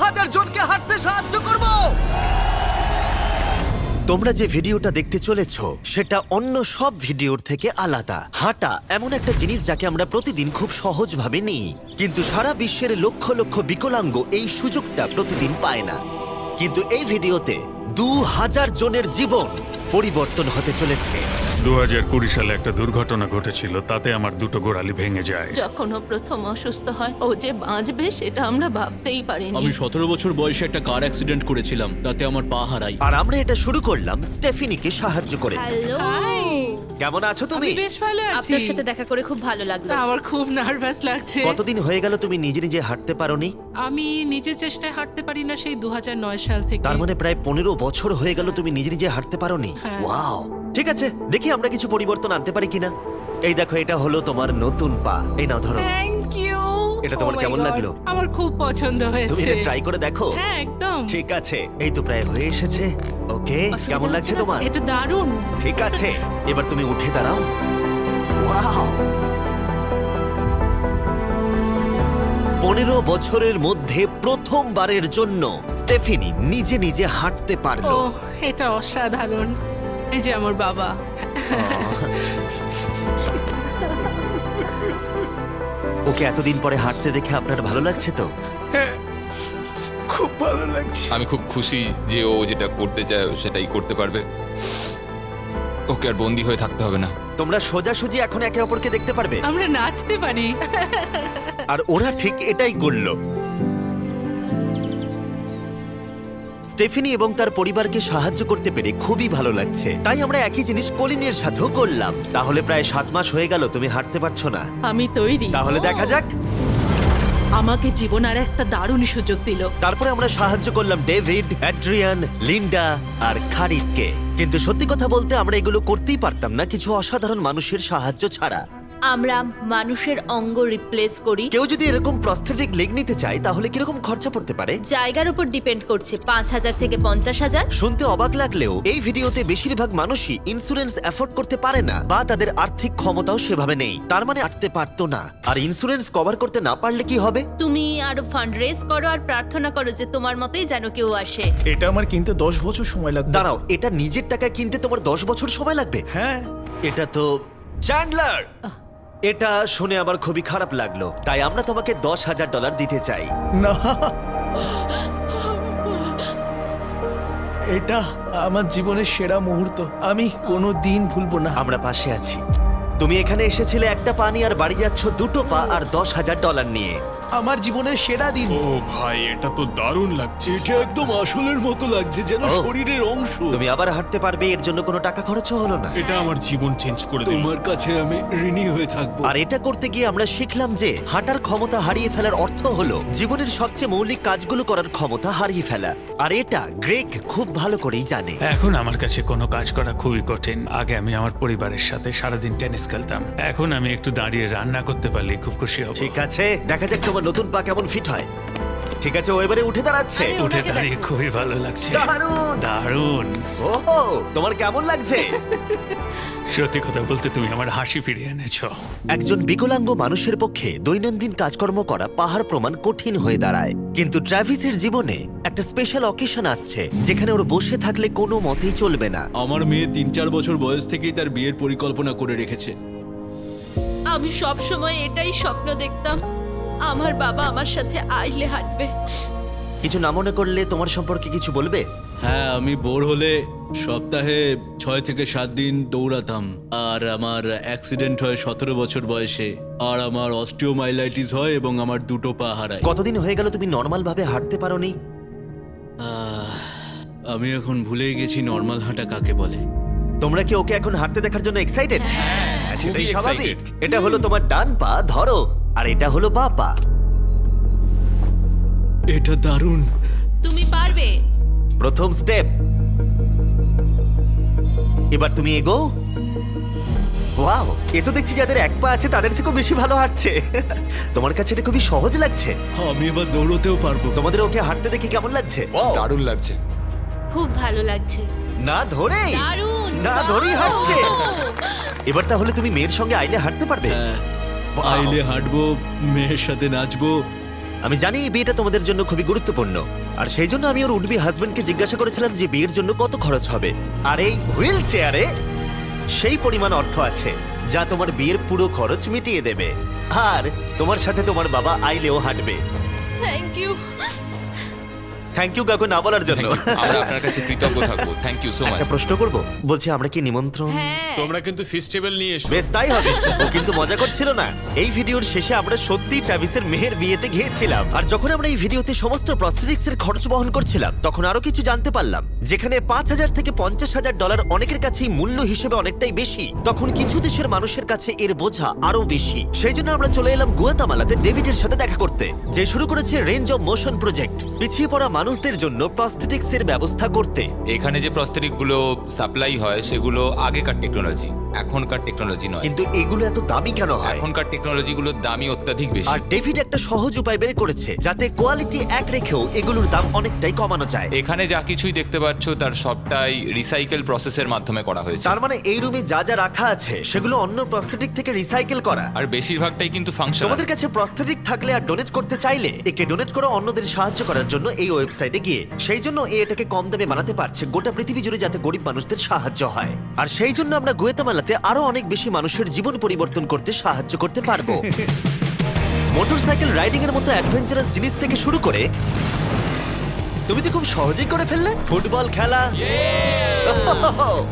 2000 জনকে হাঁটতে সাহায্য করব। তোমরা যে ভিডিওটা দেখতে চলেছো সেটা অন্য সব ভিডিওর থেকে আলাদা। হাঁটা এমন একটা জিনিস যাকে আমরা প্রতিদিন খুব সহজভাবে নিই, কিন্তু সারা বিশ্বের লক্ষ লক্ষ বিকলাঙ্গ এই সুযোগটা প্রতিদিন পায় না। কিন্তু এই ভিডিওতে 2000 জনের জীবন পরিবর্তন হতে চলেছে। 2020 সালে একটা দুর্ঘটনা ঘটেছিল, তাতে আমার দুটো গোড়ালি ভেঙে যায়। যখন ও প্রথম অসুস্থ হয়, ও যে বাঁচবে সেটা আমরা ভাবতেই পারিনি। আমি 17 বছর বয়সে একটা কার অ্যাক্সিডেন্ট করেছিলাম, তাতে আমার পা হারাই। আর আমরা এটা শুরু করলাম স্টেফিনিকে সাহায্য করে। হ্যালো, কেমন আছো তুমি? বেশ ভালো আছি। আপনার সাথে দেখা করে খুব ভালো লাগলো। আমার খুব নার্ভাস লাগছে। কতদিন হয়ে গেল তুমি নিজে নিজে হাঁটতে পারোনি? আমি নিজের চেষ্টায় হাঁটতে পারি না সেই 2009 সাল থেকে। তার মানে প্রায় 15 বছর হয়ে গেল তুমি নিজে নিজে হাঁটতে পারোনি। হ্যাঁ। ওয়াও, ঠিক আছে, দেখি আমরা কিছু পরিবর্তন আনতে পারি কিনা। এই দেখো, এটা হলো তোমার নতুন পা। এই নাও ধরো। Thank you. এটা তোমার কেমন লাগলো? আমার খুব পছন্দ তুমি হয়েছে। এটা ট্রাই করে দেখো। হ্যাঁ, একদম। ঠিক আছে, এই তো প্রায় হয়ে এসেছে। ওকে, কেমন লাগছে তোমার? এটা দারুণ। ঠিক আছে, এবার তুমি উঠে দাঁড়াও। ওয়াও, 15 বছরের মধ্যে প্রথমবারের জন্য স্টেফিনি নিজে নিজে হাঁটতে ও, পারলো। এটা অসাধারণ। এই যে আমার বাবা। ওকে এতদিন পরে হাঁটতে দেখে আপনার ভালো লাগছে তো? খুব ভালো লাগছে। আমি খুব খুশি যে ও যেটা করতে চায় ও সেটাই করতে পারবে। ওকে আর বন্দী হয়ে থাকতে হবে না। তোমরা সোজাসুজি এখন একে অপরকে দেখতে পারবে। আমরা নাচতে পারি। আর ওরা ঠিক এটাই করলো। স্টেফিনি এবং তার পরিবারকে সাহায্য করতে পেরে খুবই ভালো লাগছে। তাই আমরা একই জিনিস কলিনের সাথেও করলাম। তাহলে প্রায় 7 মাস হয়ে গেল তুমি হাঁটতে পারছো না। আমি তৈরি। তাহলে দেখা যাক। আমাকে জীবন আর একটা দারুণ সুযোগ দিল। তারপরে আমরা সাহায্য করলাম ডেভিড, অ্যাড্রিয়ান, লিন্ডা আর খারিদকে। কিন্তু সত্যি কথা বলতে আমরা এগুলো করতেই পারতাম না কিছু অসাধারণ মানুষের সাহায্য ছাড়া। আমরা মানুষের অঙ্গ রিপ্লেস করি। কেউ যদি এরকম প্রস্থেটিক লেগ নিতে চায় তাহলে কিরকম খরচা পড়তে পারে? জায়গার উপর ডিপেন্ড করছে, 5000 থেকে 50,000। শুনতে অবাক লাগলেও এই ভিডিওতে বেশিরভাগ মানুষই ইন্স্যুরেন্স অ্যাফোর্ড করতে পারে না, বা তাদের আর্থিক ক্ষমতাও সেভাবে নেই। তার মানে হাঁটতে পারতো না। আর ইন্স্যুরেন্স কভার করতে না পারলে কি হবে? তুমি আরো ফান্ড রেজ করো আর প্রার্থনা করো যে তোমার মতোই যেন কেউ আসে। এটা আমার কিনতে 10 বছর সময় লাগবে। দাঁড়াও, এটা নিজের টাকায় কিনতে তোমার 10 বছর সময় লাগবে? হ্যাঁ। এটা তো চ্যান্ডলার, এটা শুনে আমার খুবই খারাপ লাগলো। তাই আমরা তোমাকে $10,000 দিতে চাই। না, এটা আমার জীবনের সেরা মুহূর্ত। আমি কোনো দিন ভুলবো না। আমরা পাশে আছি। তুমি এখানে এসেছিলে একটা পা নিয়ে আর বাড়ি যাচ্ছ দুটো পা আর $10,000 নিয়ে। আমার জীবনের সেরা দিন। ও ভাই, এটা তো দারুণ লাগছে। এটা একদম আসলের মতো লাগছে, যেন ও। শরীরের অংশ। তুমি আবার হাঁটতে পারবে, এর জন্য কোনো টাকা খরচও হলো না। এটা আমার জীবন চেঞ্জ করে দিল। তোমার কাছে আমি ঋণী হয়ে থাকবো। আর এটা করতে গিয়ে আমরা শিখলাম যে হাঁটার ক্ষমতা হারিয়ে ফেলার অর্থ হলো জীবনের সবচেয়ে মৌলিক কাজগুলো করার ক্ষমতা হারিয়ে ফেলা। আর এটা গ্রেগ খুব ভালো করেই জানে। এখন আমার কাছে কোনো কাজ করা খুবই কঠিন। আগে আমি আমার পরিবারের সাথে সারাদিন টেনিস খেলতাম, এখন আমি একটু দাঁড়িয়ে রান্না করতে পারলে খুব খুশি হব। ঠিক আছে, দেখা যাক তোমার নতুন পা কেমন ফিট হয়। ঠিক আছে, ও এবারে উঠে দাঁড়াচ্ছে। আমি উঠে ওনাকে দাঁড়িয়ে দেখো। খুবই ভালো লাগছে। দারুণ। দারুণ। ওহো, তোমার কেমন লাগছে? সত্যি কথা বলতে তুমি আমার হাসি ফিরিয়ে এনেছো। একজন বিকলাঙ্গ মানুষের পক্ষে দৈনন্দিন কাজকর্ম করা পাহাড় প্রমাণ কঠিন হয়ে দাঁড়ায়। কিন্তু ট্রাভিসের জীবনে একটা স্পেশাল অকেশন আসছে যেখানে ওর বসে থাকলে কোনো মতেই চলবে না। আমার মেয়ে 3-4 বছর বয়স থেকেই তার বিয়ের পরিকল্পনা করে রেখেছে। আমি সব সময় এটাই স্বপ্ন দেখতাম, আমার বাবা আমার সাথে আইলে হাঁটবে। কিছু না মনে করলে তোমার সম্পর্কে কিছু বলবে? হ্যাঁ, আমি বোর হলে সপ্তাহে 6 থেকে 7 দিন দৌড়াতাম। আর আমার অ্যাক্সিডেন্ট হয় 17 বছর বয়সে। আর আমার অস্টিওমাইলাইটিস হয় এবং আমার দুটো পা হারায়। কতদিন হয়ে গেল তুমি নর্মাল ভাবে হাঁটতে পারোনি? আমি এখন ভুলেই গেছি নর্মাল হাঁটা কাকে বলে। তোমরা কি ওকে এখন হাঁটতে দেখার জন্য এক্সাইটেড? সেটাই খুবই স্বাভাবিক। excited। এটা হলো তোমার ডান পা, ধরো, আর এটা হলো বাঁ পা। এটা দারুণ। তুমি পারবে। প্রথম স্টেপ। এবার তুমি এগো। ওয়াও, এ তো দেখছি যাদের এক পা আছে তাদের থেকেও বেশি ভালো হাঁটছে। তোমার কাছে এটা খুবই সহজ লাগছে। আমি এবার দৌড়তেও পারবো। তোমাদের ওকে হাঁটতে দেখে কেমন লাগছে? দারুণ লাগছে। খুব ভালো লাগছে। না ধরে, দারুণ। না ধরেই হাঁটছে। এবার তাহলে তুমি মেয়ের সঙ্গে আইলে হাঁটতে পারবে? হ্যাঁ, Wow! আইলে হাঁটবো, মেয়ের সাথে নাচবো, আমি জানি এই বিয়েটা তোমাদের জন্য খুবই গুরুত্বপূর্ণ, আর সেই জন্য আমি ওর উডবি হাজবেন্ডকে জিজ্ঞাসা করেছিলাম যে বিয়ের জন্য কত খরচ হবে। আর এই হুইল চেয়ারে সেই পরিমাণ অর্থ আছে যা তোমার বিয়ের পুরো খরচ মিটিয়ে দেবে। আর তোমার সাথে তোমার বাবা আইলেও হাঁটবে। Thank you. থ্যাংক ইউ কাকু না বলার জন্য। Thank you. আমরা আপনার কাছে কৃতজ্ঞ থাকবো। Thank you so much. একটা প্রশ্ন করব, বলছি আমরা কি নিমন্ত্রণ? হ্যাঁ, তোমরা কিন্তু ফেস্টিভ্যাল নিয়ে এসো। বেশ তাই হবে। ও কিন্তু মজা করছিল না। এই ভিডিওর শেষে আমরা সত্যি ট্রাভিসের মেহের বিয়েতে গিয়েছিলাম, আর যখন আমরা এই ভিডিওতে সমস্ত প্রস্থেটিক্সের খরচ বহন করছিলাম তখন আরো কিছু জানতে পারলাম। যেখানে $5,000 থেকে $50,000 অনেকের কাছেই মূল্য হিসেবে অনেকটাই বেশি, তখন কিছু দেশের মানুষের কাছে এর বোঝা আরো বেশি। সেই জন্য আমরা চলে এলাম গুয়াতামালাতে ডেভিডের সাথে দেখা করতে, যে শুরু করেছে রেঞ্জ অফ মোশন প্রজেক্ট, পিছিয়ে পড়া মানুষদের জন্য প্রস্থেটিক্সের ব্যবস্থা করতে। এখানে যে প্রস্তরিক গুলো সাপ্লাই হয় সেগুলো আগেকার টেকনোলজি, এখনকার টেকনোলজি নয়। কিন্তু এগুলো এত দামি কেন হয়? এখনকার টেকনোলজি গুলোর দামই অত্যাধিক বেশি। আর ডেভিড একটা সহজ উপায় বের করেছে যাতে কোয়ালিটি এক রেখেও এগুলোর দাম অনেকটাই কমানো যায়। এখানে যা কিছুই দেখতে পাচ্ছ তার সবটাই রিসাইকেল প্রসেসের মাধ্যমে করা হয়েছে। তার মানে এই রুমে যা যা রাখা আছে সেগুলো অন্য প্রস্থেটিক থেকে রিসাইকেল করা। আর বেশিরভাগটাই কিন্তু ফাংশন। তোমাদের কাছে প্রস্থেটিক থাকলে আর ডোনেট করতে চাইলে একে ডোনেট করা অন্যদের সাহায্য করার জন্য এই ওয়েবসাইটে গিয়ে, সেই জন্য এটাকে কম দামে বানাতে পারছে গোটা পৃথিবী জুড়ে যাতে গরিব মানুষদের সাহায্য হয়। আর সেই জন্য আমরা গুয়াতামালাতে আরো অনেক বেশি মানুষের জীবন পরিবর্তন করতে সাহায্য করতে পারবো। মোটরসাইকেল রাইডিং এর মতো অ্যাডভেঞ্চারাস জিনিস থেকে শুরু করে তুমি তো খুব সহজেই করে ফেললে ফুটবল খেলা,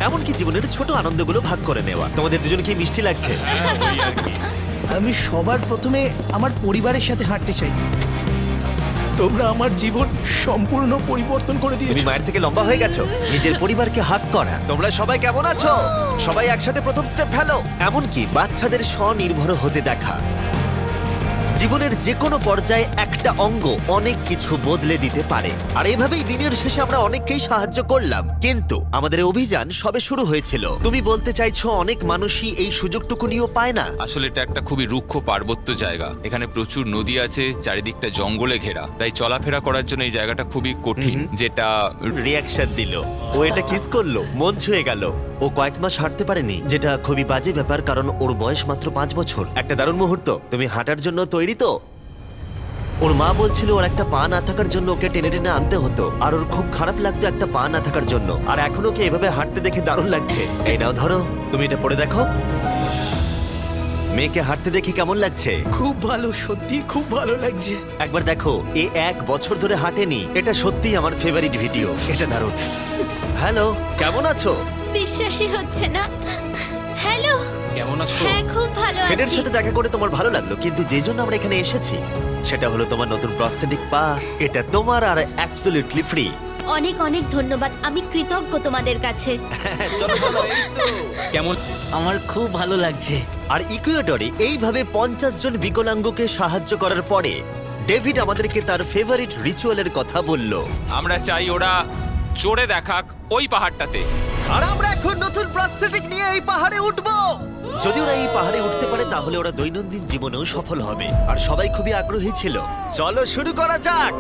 এমনকি জীবনের ছোট আনন্দগুলো ভাগ করে নেওয়া। তোমাদের দুজনকে মিষ্টি লাগছে? আমি সবার প্রথমে আমার পরিবারের সাথে হাঁটতে চাই। তোমরা আমার জীবন সম্পূর্ণ পরিবর্তন করে তুমি দিয়েছো। মায়ের থেকে লম্বা হয়ে গেছো। নিজের পরিবারকে হাত করা। তোমরা সবাই কেমন আছো? সবাই একসাথে প্রথম স্টেপ ফেলো। এমনকি বাচ্চাদের স্বনির্ভর হতে দেখা। জীবনের যে কোনো পর্যায়ে একটা অঙ্গ অনেক কিছু বদলে দিতে পারে। আর এইভাবেই দিনের শেষে আমরা অনেককেই সাহায্য করলাম, কিন্তু আমাদের অভিযান সবে শুরু হয়েছিল। তুমি বলতে চাইছো অনেক মানুষই এই সুযোগটুকু নিয়েও পায় না? আসলে এটা একটা খুবই রুক্ষ পার্বত্য জায়গা। এখানে প্রচুর নদী আছে, চারিদিকটা জঙ্গলে ঘেরা, তাই চলাফেরা করার জন্য এই জায়গাটা খুবই কঠিন। যেটা রিয়াকশন দিল, ও এটা কিস করলো, মন ছুঁয়ে গেল। ও কয়েক মাস হাঁটতে পারেনি, যেটা খুবই বাজে ব্যাপার, কারণ ওর বয়স মাত্র 5 বছর। একটা দারুণ মুহূর্ত। তুমি হাঁটার জন্য তৈরি তো? ওর মা বলছিল ওর একটা পা না থাকার জন্য ওকে টেনে টেনে আনতে হতো, আর ওর খুব খারাপ লাগতো একটা পা না থাকার জন্য। আর এখন ওকে এভাবে হাঁটতে দেখে দারুণ লাগছে। এই নাও ধরো, তুমি এটা পরে দেখো। মেয়েকে হাঁটতে দেখে কেমন লাগছে? খুব ভালো, সত্যি খুব ভালো লাগছে। একবার দেখো, এ 1 বছর ধরে হাঁটেনি। এটা সত্যিই আমার ফেভারিট ভিডিও। এটা দারুণ। হ্যালো, কেমন আছো? বিশ্বাসই হচ্ছে না। হ্যালো, কেমন আছো? হ্যাঁ খুব ভালো ফেডের আছি। সাথে দেখা করে তোমার ভালো লাগলো, কিন্তু যে জন্য আমরা এখানে এসেছি সেটা হলো তোমার নতুন প্রস্থেটিক পা। এটা তোমার আর অ্যাবসলিউটলি ফ্রি। অনেক অনেক ধন্যবাদ, আমি কৃতজ্ঞ তোমাদের কাছে। চলো চলো। কেমন? আমার খুব ভালো লাগছে। আর ইকুয়েডরে এইভাবে 50 জন বিকলাঙ্গকে সাহায্য করার পরে ডেভিড আমাদেরকে তার ফেভারিট রিচুয়ালের কথা বলল। আমরা চাই ওরা চড়ে দেখাক ওই পাহাড়টাতে। আর আমরা এখন নতুন প্রস্থেটিক নিয়ে এই পাহাড়ে উঠবো। যদি ওরা এই পাহাড়ে উঠতে পারে তাহলে ওরা দৈনন্দিন জীবনেও সফল হবে। আর সবাই খুবই আগ্রহী ছিল। চলো শুরু করা যাক।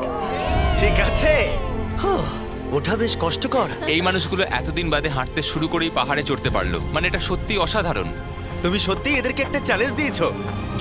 ঠিক আছে। ওঠা বেশ কষ্টকর। এই মানুষগুলো এতদিন বাদে হাঁটতে শুরু করেই পাহাড়ে চড়তে পারলো, মানে এটা সত্যি অসাধারণ। তুমি সত্যি এদেরকে একটা চ্যালেঞ্জ দিয়েছো।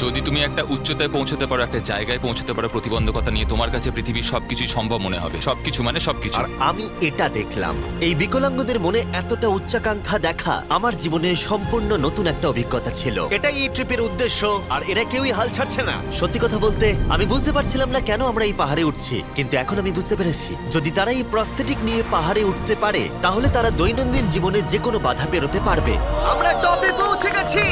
যদি তুমি একটা উচ্চতায় পৌঁছতে পারো, একটা জায়গায় পৌঁছতে পারো, প্রতিবন্ধকতা নিয়ে তোমার কাছে পৃথিবীর সবকিছুই সম্ভব মনে হবে। সবকিছু মানে সবকিছু। আর আমি এটা দেখলাম, এই বিকলাঙ্গদের মনে এতটা উচ্চাকাঙ্ক্ষা দেখা আমার জীবনে সম্পূর্ণ নতুন একটা অভিজ্ঞতা ছিল। এটাই এই ট্রিপের উদ্দেশ্য, আর এরা কেউই হাল ছাড়ছে না। সত্যি কথা বলতে আমি বুঝতে পারছিলাম না কেন আমরা এই পাহাড়ে উঠছি, কিন্তু এখন আমি বুঝতে পেরেছি যদি তারা এই প্রস্থেটিক নিয়ে পাহাড়ে উঠতে পারে তাহলে তারা দৈনন্দিন জীবনে যে কোনো বাধা পেরোতে পারবে। আমরা টপে পৌঁছে গেছি।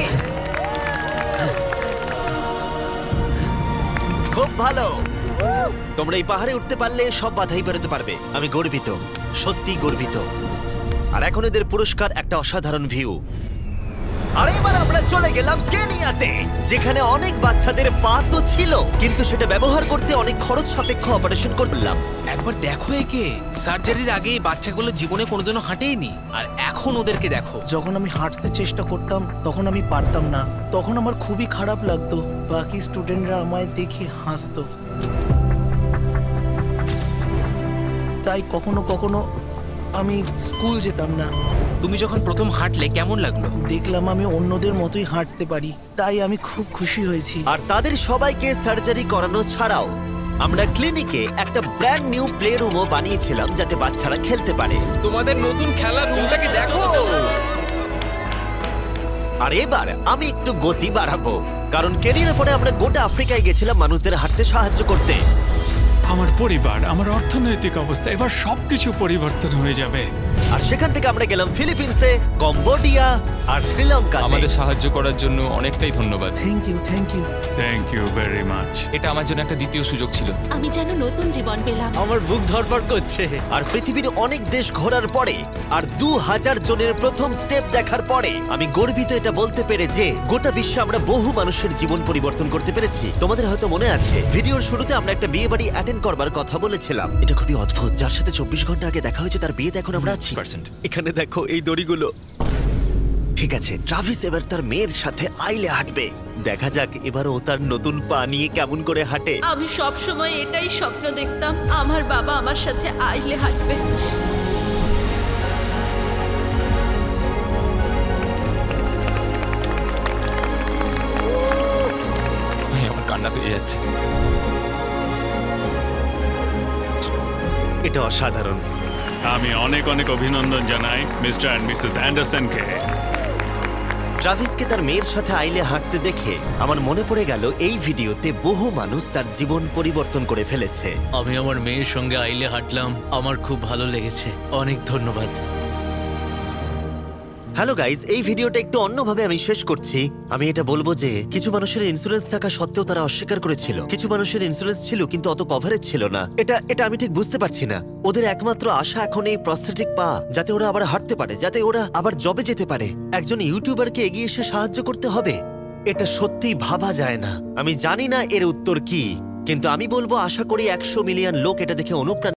খুব ভালো। তোমরা এই পাহাড়ে উঠতে পারলে সব বাধাই বেরোতে পারবে। আমি গর্বিত, সত্যি গর্বিত। আর এখন এদের পুরস্কার একটা অসাধারণ ভিউ। আর এবার আমরা চলে গেলাম কেনিয়াতে, যেখানে অনেক বাচ্চাদের পা তো ছিল, কিন্তু সেটা ব্যবহার করতে অনেক খরচ সাপেক্ষ অপারেশন করলাম। একবার দেখো একে, সার্জারির আগে এই বাচ্চাগুলো জীবনে কোনোদিনও হাঁটেইনি, আর এখন ওদেরকে দেখো। যখন আমি হাঁটতে চেষ্টা করতাম তখন আমি পারতাম না। তখন আমার খুবই খারাপ লাগতো। বাকি স্টুডেন্টরা আমায় দেখে হাসতো। তাই কখনো কখনো আমি স্কুল যেতাম না। তুমি যখন প্রথম হাঁটলে কেমন লাগলো? দেখলাম আমি অন্যদের মতোই হাঁটতে পারি, তাই আমি খুব খুশি হয়েছি। আর তাদের সবাইকে সার্জারি করানো ছাড়াও আমরা ক্লিনিকে একটা ব্র্যান্ড নিউ প্লে রুমও বানিয়েছিলাম যাতে বাচ্চারা খেলতে পারে। তোমাদের নতুন খেলার রুমটাকে দেখো। আর এবার আমি একটু গতি বাড়াবো, কারণ কেরিয়ারের পরে আমরা গোটা আফ্রিকায় গেছিলাম মানুষদের হাঁটতে সাহায্য করতে। আমার পরিবার, আমার অর্থনৈতিক অবস্থা, এবার সবকিছু পরিবর্তন হয়ে যাবে। আর সেখান থেকে আমরা গেলাম ফিলিপিন্সে, কম্বোডিয়া আর শ্রীলঙ্কা। আমাদের সাহায্য করার জন্য অনেকটাই ধন্যবাদ। Thank you thank you. Thank you very much. এটা আমার জন্য একটা দ্বিতীয় সুযোগ ছিল। আমি যেন নতুন জীবন পেলাম। আমার বুক ধড়ফড় করছে। আর পৃথিবীর অনেক দেশ ঘোরার পরে আর 2000 জনের প্রথম স্টেপ দেখার পরে আমি গর্বিত এটা বলতে পেরে যে গোটা বিশ্বে আমরা বহু মানুষের জীবন পরিবর্তন করতে পেরেছি। তোমাদের হয়তো মনে আছে ভিডিওর শুরুতে আমরা একটা বিয়ে বাড়ি অ্যাটেন্ড করবার কথা বলেছিলাম। এটা খুবই অদ্ভুত, যার সাথে 24 ঘন্টা আগে দেখা হয়েছে তার বিয়েতে এখন আমরা আছি। এখানে দেখো এই দড়িগুলো। ঠিক আছে, ট্রাভিস এবার তার মেয়ের সাথে আইলে হাঁটবে। দেখা যাক এবার ও তার নতুন পা নিয়ে কেমন করে হাঁটে। আমি সব সময় এটাই স্বপ্ন দেখতাম, আমার বাবা আমার সাথে আইলে হাঁটবে। আমার কান্না পেয়ে যাচ্ছে। এটা অসাধারণ। আমি অনেক অনেক অভিনন্দন জানাই মিস্টার অ্যান্ড মিসেস অ্যান্ডারসনকে। ট্রাভিসকে তার মেয়ের সাথে আইলে হাঁটতে দেখে আমার মনে পড়ে গেল এই ভিডিওতে বহু মানুষ তার জীবন পরিবর্তন করে ফেলেছে। আমি আমার মেয়ের সঙ্গে আইলে হাঁটলাম, আমার খুব ভালো লেগেছে। অনেক ধন্যবাদ। হ্যালো গাইজ, এই ভিডিওটা একটু অন্যভাবে আমি শেষ করছি। আমি এটা বলবো যে কিছু মানুষের ইন্স্যুরেন্স থাকা সত্ত্বেও তারা অস্বীকার করেছিল। কিছু মানুষের ইন্স্যুরেন্স ছিল কিন্তু অত কভারেজ ছিল না। এটা আমি ঠিক বুঝতে পারছি না। ওদের একমাত্র আশা এখন এই প্রস্থেটিক পা, যাতে ওরা আবার হাঁটতে পারে, যাতে ওরা আবার জবে যেতে পারে। একজন ইউটিউবারকে এগিয়ে এসে সাহায্য করতে হবে, এটা সত্যিই ভাবা যায় না। আমি জানি না এর উত্তর কি, কিন্তু আমি বলবো আশা করি 100 মিলিয়ন লোক এটা দেখে অনুপ্রাণিত